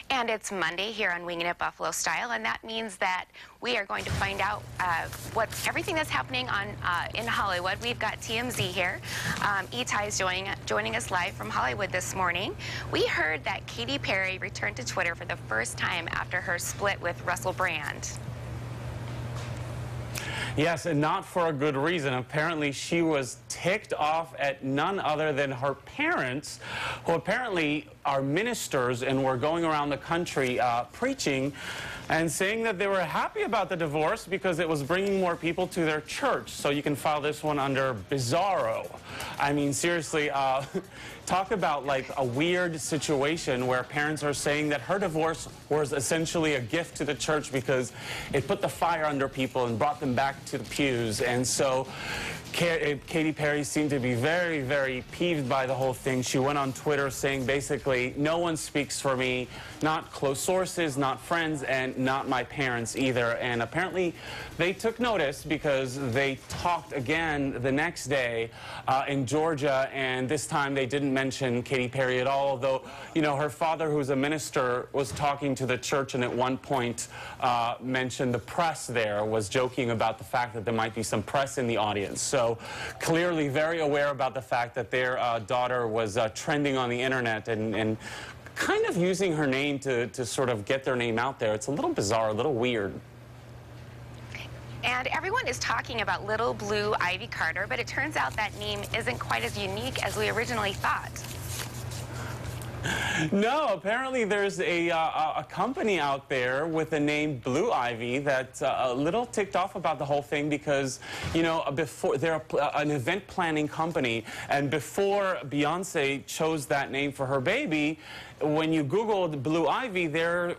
And it's Monday here on Winging It Buffalo Style, and that means that we are going to find out everything that's happening in Hollywood. We've got TMZ here. Itai is joining us live from Hollywood this morning. We heard that Katy Perry returned to Twitter for the first time after her split with Russell Brand. Yes, and not for a good reason. Apparently, she was ticked off at none other than her parents, who apparently are ministers and were going around the country preaching and saying that they were happy about the divorce because it was bringing more people to their church. So you can file this one under bizarro. I mean, seriously, talk about like a weird situation where parents are saying that her divorce was essentially a gift to the church because it put the fire under people and brought them back to the pews. And so Katy Perry seemed to be very, very peeved by the whole thing. She went on Twitter saying basically, no one speaks for me, not close sources, not friends, and not my parents either. And apparently they took notice because they talked again the next day in Georgia, and this time they didn't mention Katy Perry at all, although, you know, her father, who's a minister, was talking to the church and at one point mentioned the press there, was joking about the fact that there might be some press in the audience. So clearly very aware about the fact that their daughter was trending on the internet and kind of using her name to sort of get their name out there. It's a little bizarre, a little weird. And everyone is talking about Little Blue Ivy Carter, but it turns out that name isn't quite as unique as we originally thought. No, apparently there's a company out there with the name Blue Ivy that's a little ticked off about the whole thing because, you know, before they're an event planning company, and before Beyonce chose that name for her baby, when you Googled Blue Ivy, their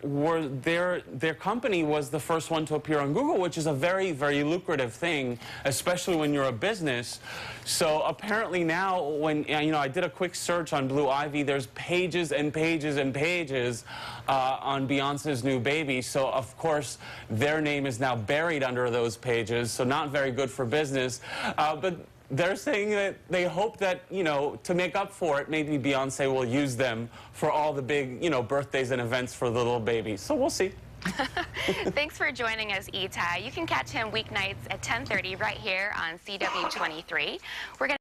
company was the first one to appear on Google, which is a very, very lucrative thing, especially when you're a business. So apparently now, when you know, I did a quick search on Blue Ivy, there's pages and pages and pages on Beyonce's new baby. So of course, their name is now buried under those pages. So not very good for business, but they're saying that they hope that, you know, to make up for it, maybe Beyonce will use them for all the big, you know, birthdays and events for the little baby. So we'll see. Thanks for joining us, Itai. You can catch him weeknights at 10:30 right here on CW23. We're going